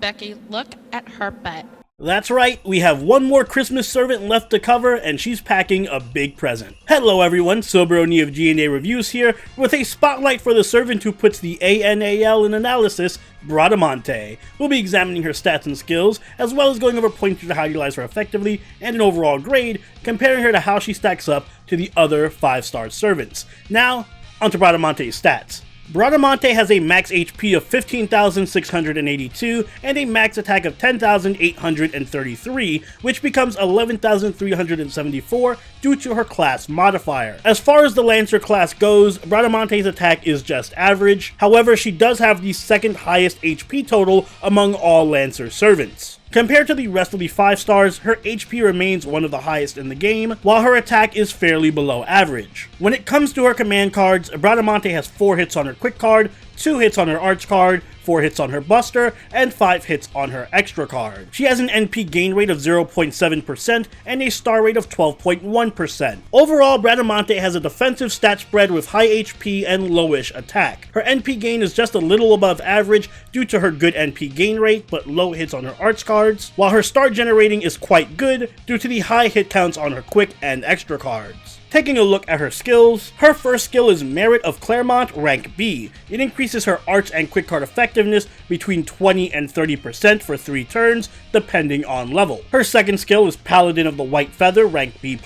Becky, look at her butt. That's right, we have one more Christmas servant left to cover, and she's packing a big present. Hello everyone, Soberoni of G&A Reviews here, with a spotlight for the servant who puts the ANAL in analysis, Bradamante. We'll be examining her stats and skills, as well as going over pointers to how to utilize her effectively, and an overall grade, comparing her to how she stacks up to the other 5-star servants. Now, onto Bradamante's stats. Bradamante has a max HP of 15,682 and a max attack of 10,833, which becomes 11,374 due to her class modifier. As far as the Lancer class goes, Bradamante's attack is just average, however she does have the second highest HP total among all Lancer servants. Compared to the rest of the 5-stars, her HP remains one of the highest in the game, while her attack is fairly below average. When it comes to her command cards, Bradamante has 4 hits on her quick card, 2 hits on her arch card, 4 hits on her buster, and 5 hits on her extra card. She has an NP gain rate of 0.7% and a star rate of 12.1%. Overall, Bradamante has a defensive stat spread with high HP and lowish attack. Her NP gain is just a little above average due to her good NP gain rate but low hits on her arch cards, while her star generating is quite good due to the high hit counts on her quick and extra cards. Taking a look at her skills, her first skill is Merit of Claremont, rank B. It increases her arch and quick card effectiveness between 20 and 30% for 3 turns, depending on level. Her second skill is Paladin of the White Feather, rank B+.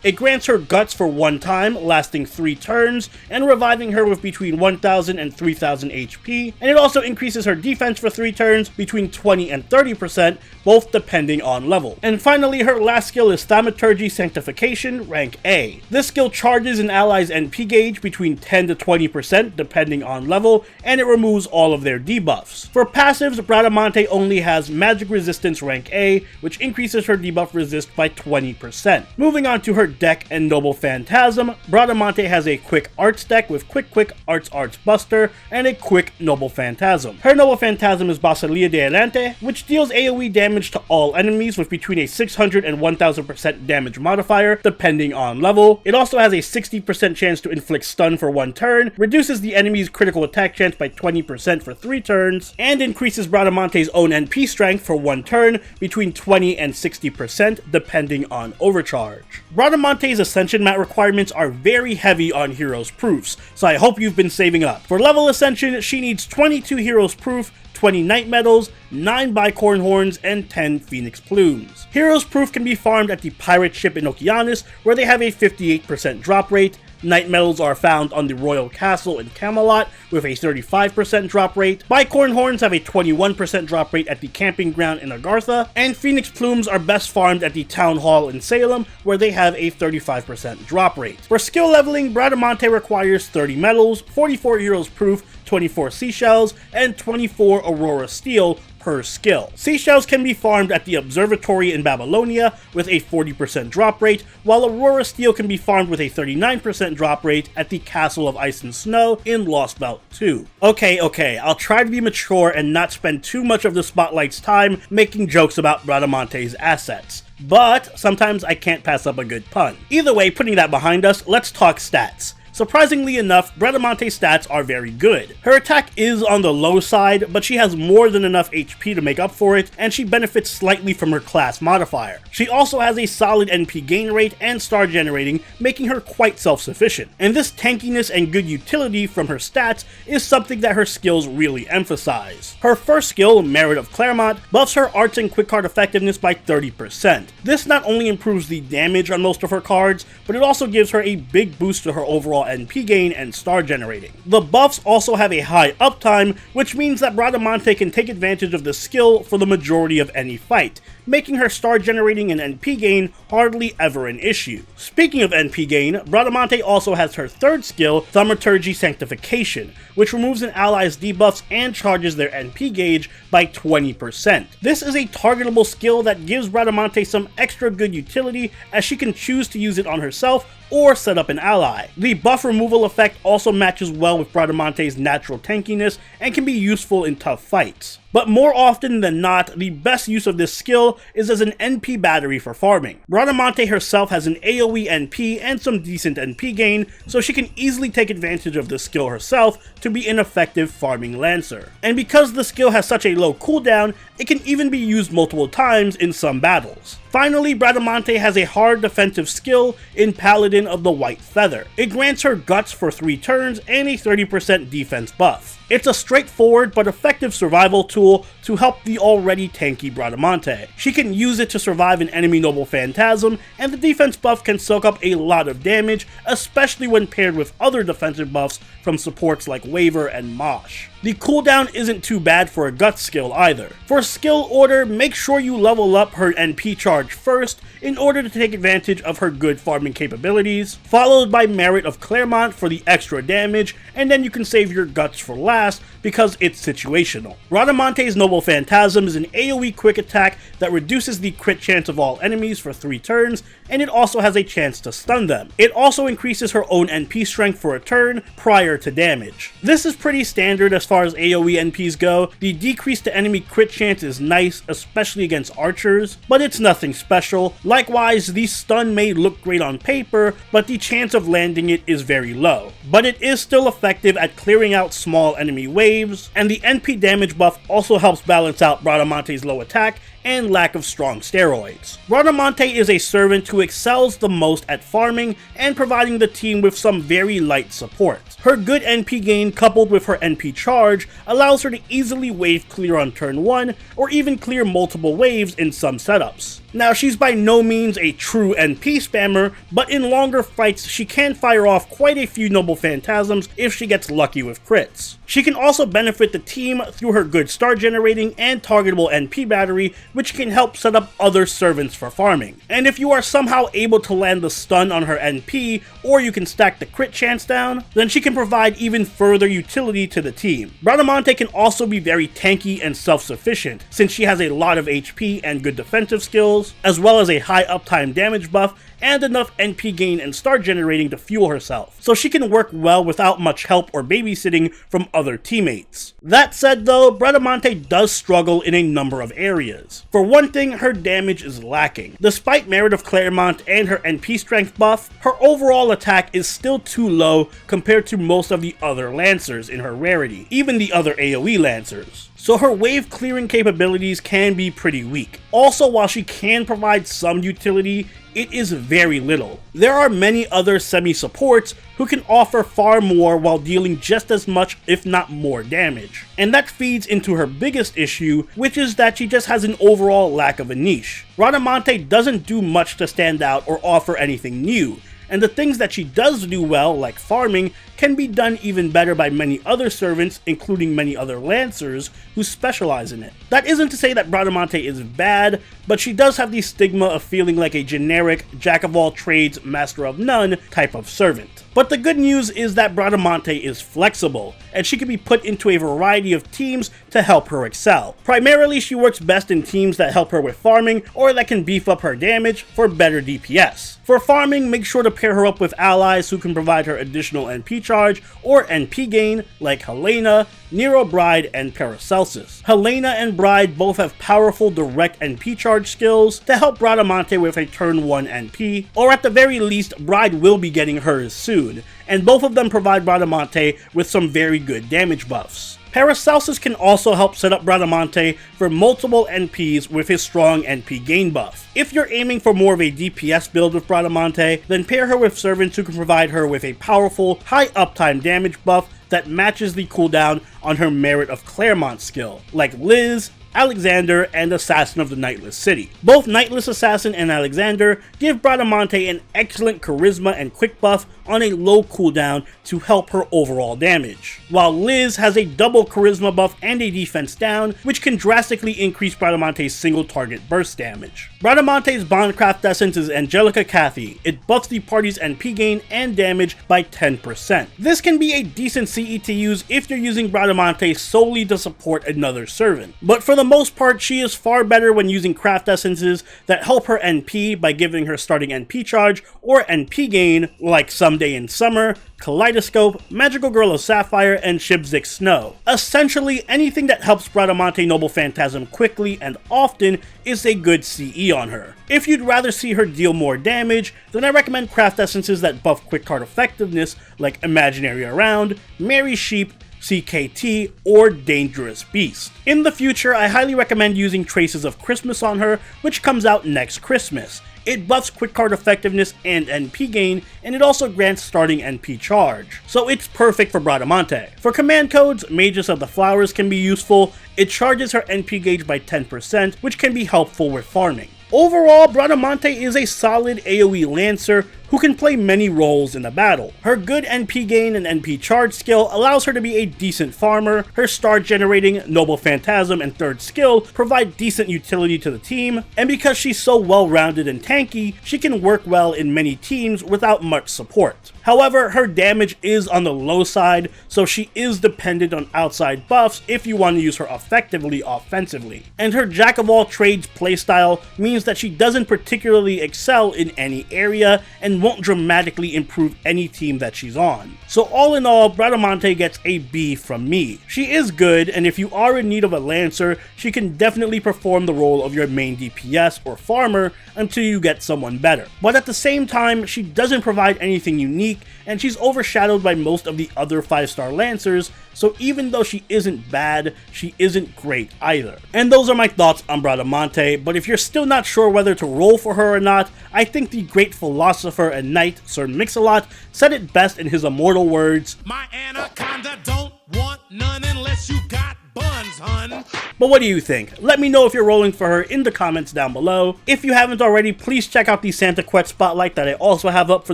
It grants her Guts for 1 time, lasting 3 turns, and reviving her with between 1,000 and 3,000 HP, and it also increases her defense for 3 turns between 20 and 30%, both depending on level. And finally, her last skill is Thaumaturgy Sanctification, rank A. This skill charges an ally's NP gauge between 10 to 20% depending on level, and it removes all of their debuffs. For passives, Bradamante only has Magic Resistance rank A, which increases her debuff resist by 20%. Moving on to her deck and Noble Phantasm, Bradamante has a quick arts deck with quick arts buster and a quick Noble Phantasm. Her Noble Phantasm is Basilia de Elante, which deals AoE damage to all enemies with between a 600 and 1000% damage modifier depending on level. It also has a 60% chance to inflict stun for 1 turn, reduces the enemy's critical attack chance by 20% for 3 turns, and increases Bradamante's own NP strength for 1 turn between 20 and 60% depending on overcharge. Bradamante's Ascension mat requirements are very heavy on Heroes Proofs, so I hope you've been saving up. For level Ascension, she needs 22 Heroes Proof, 20 Night Medals, 9 Bicorn Horns, and 10 Phoenix Plumes. Heroes Proof can be farmed at the pirate ship in Okeanis, where they have a 58% drop rate. Night Medals are found on the Royal Castle in Camelot with a 35% drop rate. Bicorn Horns have a 21% drop rate at the camping ground in Agartha, and Phoenix Plumes are best farmed at the Town Hall in Salem, where they have a 35% drop rate. For skill leveling, Bradamante requires 30 medals, 44 Heroes Proof, 24 Seashells, and 24 Aurora Steel per skill. Seashells can be farmed at the Observatory in Babylonia with a 40% drop rate, while Aurora Steel can be farmed with a 39% drop rate at the Castle of Ice and Snow in Lost Belt 2. Okay, I'll try to be mature and not spend too much of the spotlight's time making jokes about Bradamante's assets. But sometimes I can't pass up a good pun. Either way, putting that behind us, let's talk stats. Surprisingly enough, Bradamante's stats are very good. Her attack is on the low side, but she has more than enough HP to make up for it, and she benefits slightly from her class modifier. She also has a solid NP gain rate and star generating, making her quite self-sufficient. And this tankiness and good utility from her stats is something that her skills really emphasize. Her first skill, Merit of Claremont, buffs her arts and quick card effectiveness by 30%. This not only improves the damage on most of her cards, but it also gives her a big boost to her overall NP gain and star generating. The buffs also have a high uptime, which means that Bradamante can take advantage of the skill for the majority of any fight, making her star generating and NP gain hardly ever an issue. Speaking of NP gain, Bradamante also has her third skill, Thaumaturgy Sanctification, which removes an ally's debuffs and charges their NP gauge by 20%. This is a targetable skill that gives Bradamante some extra good utility, as she can choose to use it on herself or set up an ally. The buff removal effect also matches well with Bradamante's natural tankiness and can be useful in tough fights. But more often than not, the best use of this skill is as an NP battery for farming. Bradamante herself has an AoE NP and some decent NP gain, so she can easily take advantage of this skill herself to be an effective farming Lancer. And because the skill has such a low cooldown, it can even be used multiple times in some battles. Finally, Bradamante has a hard defensive skill in Paladin of the White Feather. It grants her guts for 3 turns and a 30% defense buff. It's a straightforward but effective survival tool to help the already tanky Bradamante. She can use it to survive an enemy Noble Phantasm, and the defense buff can soak up a lot of damage, especially when paired with other defensive buffs from supports like Waver and Mosh. The cooldown isn't too bad for a Guts skill either. For skill order, make sure you level up her NP charge first in order to take advantage of her good farming capabilities, followed by Merit of Claremont for the extra damage, and then you can save your Guts for last because it's situational. Bradamante's Noble Phantasm is an AoE quick attack that reduces the crit chance of all enemies for 3 turns, and it also has a chance to stun them. It also increases her own NP strength for a turn prior to damage. This is pretty standard as far as AoE NPs go. The decrease to enemy crit chance is nice, especially against archers, but it's nothing special. Likewise, the stun may look great on paper, but the chance of landing it is very low. But it is still effective at clearing out small enemy waves, and the NP damage buff also helps balance out Bradamante's low attack and lack of strong steroids. Bradamante is a servant who excels the most at farming and providing the team with some very light support. Her good NP gain coupled with her NP charge allows her to easily wave clear on turn 1 or even clear multiple waves in some setups. Now, she's by no means a true NP spammer, but in longer fights she can fire off quite a few Noble Phantasms if she gets lucky with crits. She can also benefit the team through her good star generating and targetable NP battery, which can help set up other servants for farming. And if you are somehow able to land the stun on her NP, or you can stack the crit chance down, then she can provide even further utility to the team. Bradamante can also be very tanky and self-sufficient, since she has a lot of HP and good defensive skills, as well as a high uptime damage buff and enough NP gain and star generating to fuel herself, so she can work well without much help or babysitting from other teammates. That said though, Bradamante does struggle in a number of areas. For one thing, her damage is lacking. Despite Merit of Claremont and her NP strength buff, her overall attack is still too low compared to most of the other Lancers in her rarity, even the other AoE Lancers. So her wave clearing capabilities can be pretty weak. Also, while she can provide some utility, it is very little. There are many other semi-supports who can offer far more while dealing just as much, if not more damage. And that feeds into her biggest issue, which is that she just has an overall lack of a niche. Bradamante doesn't do much to stand out or offer anything new, and the things that she does do well, like farming, can be done even better by many other servants, including many other Lancers who specialize in it. That isn't to say that Bradamante is bad, but she does have the stigma of feeling like a generic jack-of-all-trades, master-of-none type of servant. But the good news is that Bradamante is flexible, and she can be put into a variety of teams to help her excel. Primarily, she works best in teams that help her with farming, or that can beef up her damage for better DPS. For farming, make sure to pair her up with allies who can provide her additional NP charge or NP gain, like Helena, Nero Bride, and Paracelsus. Helena and Bride both have powerful direct NP charge skills to help Bradamante with a turn 1 NP, or at the very least, Bride will be getting hers soon, and both of them provide Bradamante with some very good damage buffs. Paracelsus can also help set up Bradamante for multiple NPs with his strong NP gain buff. If you're aiming for more of a DPS build with Bradamante, then pair her with servants who can provide her with a powerful, high uptime damage buff that matches the cooldown on her Merit of Claremont skill, like Liz, Alexander, and Assassin of the Nightless City. Both Nightless Assassin and Alexander give Bradamante an excellent charisma and quick buff on a low cooldown to help her overall damage, while Liz has a double charisma buff and a defense down, which can drastically increase Bradamante's single target burst damage. Bradamante's Bondcraft Essence is Angelica Cathy. It buffs the party's NP gain and damage by 10%. This can be a decent CE to use if you're using Bradamante solely to support another servant, but for the most part, she is far better when using craft essences that help her NP by giving her starting NP charge or NP gain, like Someday in Summer, Kaleidoscope, Magical Girl of Sapphire, and Shibzik Snow. Essentially, anything that helps Bradamante Noble Phantasm quickly and often is a good CE on her. If you'd rather see her deal more damage, then I recommend craft essences that buff quick card effectiveness like Imaginary Around, Merry Sheep, CKT, or Dangerous Beast. In the future, I highly recommend using Traces of Christmas on her, which comes out next Christmas. It buffs quick card effectiveness and NP gain, and it also grants starting NP charge. So it's perfect for Bradamante. For command codes, Mages of the Flowers can be useful. It charges her NP gauge by 10%, which can be helpful with farming. Overall, Bradamante is a solid AoE Lancer who can play many roles in the battle. Her good NP gain and NP charge skill allows her to be a decent farmer. Her star generating, Noble Phantasm, and third skill provide decent utility to the team, and because she's so well rounded and tanky, she can work well in many teams without much support. However, her damage is on the low side, so she is dependent on outside buffs if you want to use her effectively offensively. And her jack of all trades playstyle means that she doesn't particularly excel in any area and won't dramatically improve any team that she's on. So all in all, Bradamante gets a B from me. She is good, and if you are in need of a Lancer, she can definitely perform the role of your main DPS or farmer until you get someone better. But at the same time, she doesn't provide anything unique, and she's overshadowed by most of the other 5-star Lancers, so even though she isn't bad, she isn't great either. And those are my thoughts on Bradamante, but if you're still not sure whether to roll for her or not, I think the great philosopher and knight Sir Mix-a-Lot said it best in his immortal words, "My anaconda don't want none unless you got buns, hun." But what do you think? Let me know if you're rolling for her in the comments down below. If you haven't already, please check out the Santa Quest Spotlight that I also have up for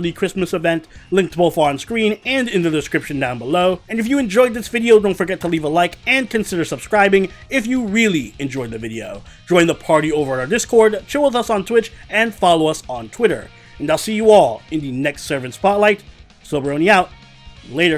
the Christmas event, linked both on screen and in the description down below. And if you enjoyed this video, don't forget to leave a like and consider subscribing if you really enjoyed the video. Join the party over at our Discord, chill with us on Twitch, and follow us on Twitter. And I'll see you all in the next Servant Spotlight. Soberoni out. Later.